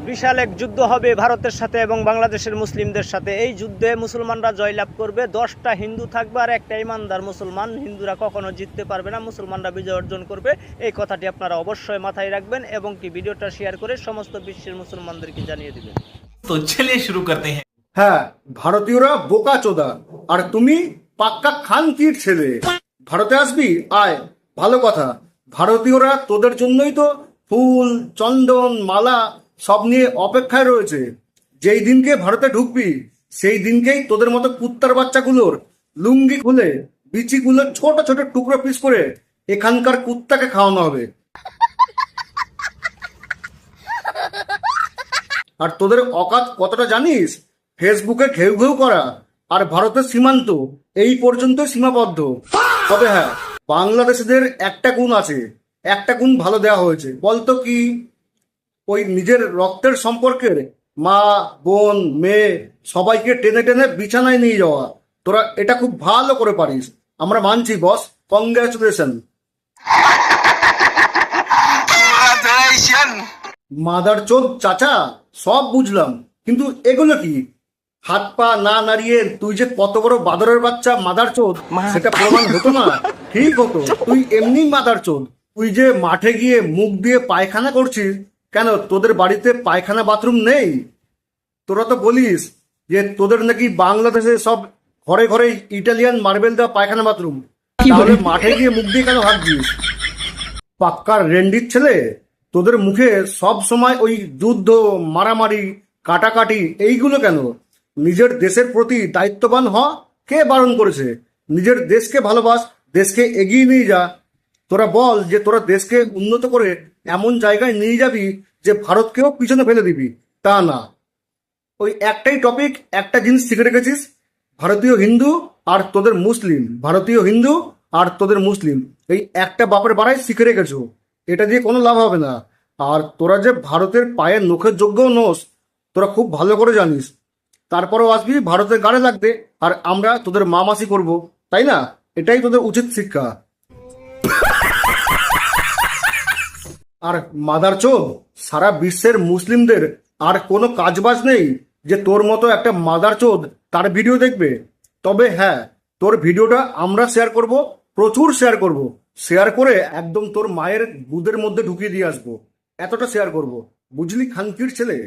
বিশাল এক যুদ্ধ হবে ভারতের সাথে এবং বাংলাদেশের মুসলিমদের সাথে। এই যুদ্ধে মুসলমানরা জয়লাভ করবে, 10টা হিন্দু থাকবে আর একটা ইমানদার মুসলমান। হিন্দুরা কখনো জিততে পারবে না, মুসলমানরা বিজয় অর্জন করবে। এই কথাটি আপনারা অবশ্যই মাথায় রাখবেন এবং কি ভিডিওটা শেয়ার করে সমস্ত বিশ্বের মুসলমানদেরকে জানিয়ে দিবেন। তো চলিয়ে শুরু করতে হ্যাঁ। হ্যাঁ, ভারতীয়রা বোকা চোদা আর তুমি পাক্কা খানকির ছেলে। ভারতে আসবি আয়, ভালো কথা। ভারতীয়রা তোদের জন্যই তো ফুল চন্দন মালা সব নিয়ে অপেক্ষায় রয়েছে। যেই দিনকে ভারতে ঢুকবি সেই দিনকেই তোদের মতো কুত্তার বাচ্চাগুলোর লুঙ্গি খুলে বিচিগুলোর ছোট ছোট টুকরো পিস করে এখানকার কুত্তাকে খাওয়ানো হবে। আর তোদের অকাত কতটা জানিস? ফেসবুকে ঘেউ ঘেউ করা আর ভারতের সীমান্ত এই পর্যন্ত সীমাবদ্ধ। তবে হ্যাঁ, বাংলাদেশিদের একটা গুণ আছে, একটা গুণ ভালো দেওয়া হয়েছে। বলতো কি? ওই নিজের রক্তের সম্পর্কের মা বোন মেয়ে সবাইকে টেনে টেনে বিছানায় নিয়ে যাওয়া। তোরা এটা খুব ভালো করে পারিস, আমরা মানছি বস, কংগ্রাচুলেশন। মাদার চোদ চাচা, সব বুঝলাম, কিন্তু এগুলো কি? হাত পা না নাড়িয়ে তুই যে কত বড় বাদরের বাচ্চা মাদার চোদ সেটা প্রমাণ হতো না? ঠিক হতো, তুই এমনি মাদার চোদ। তুই যে মাঠে গিয়ে মুখ দিয়ে পায়খানা করছিস, কেন তোদের বাড়িতে পায়খানা বাথরুম নেই? তোরা তো বলিস যে তোদের নাকি বাংলাদেশে সব ঘরে ঘরে ইটালিয়ান মার্বেল দেওয়া পায়খানা বাথরুম, তাহলে মাঠে গিয়ে মুখ দিয়ে কেন ভাবছিস? পাক্কার রেন্ডির ছেলে, তোদের মুখে সব সময় ওই যুদ্ধ মারামারি কাটাকাটি এইগুলো কেন? নিজের দেশের প্রতি দায়িত্ববান হ। কে বারণ করেছে? নিজের দেশকে ভালোবাস, দেশকে এগিয়ে নিয়ে যা। তোরা বল যে তোরা দেশকে উন্নত করে এমন জায়গায় নিয়ে যাবি যে ভারতকেও পিছনে ফেলে দিবি। তা না, ওই একটাই টপিক, একটা জিনিস শিখে রেখেছিস, ভারতীয় হিন্দু আর তোদের মুসলিম, ভারতীয় হিন্দু আর তোদের মুসলিম, এই একটা বাপের বাড়াই শিখে রেখেছো। এটা দিয়ে কোনো লাভ হবে না। আর তোরা যে ভারতের পায়ের নখের যোগ্যও নোস, তোরা খুব ভালো করে জানিস। তারপরেও আসবি ভারতের গাড়ে লাগতে, আর আমরা তোদের মা মাসি করবো, তাই না? এটাই তোদের উচিত শিক্ষা। আর মাদার চোদ, সারা বিশ্বের মুসলিমদের আর কোনো কাজবাজ নেই যে তোর মতো একটা মাদার চোদ তার ভিডিও দেখবে। তবে হ্যাঁ, তোর ভিডিওটা আমরা শেয়ার করব, প্রচুর শেয়ার করব। শেয়ার করে একদম তোর মায়ের গুদের মধ্যে ঢুকিয়ে দিয়ে আসবো, এতটা শেয়ার করব। বুঝলি খানকির ছেলে?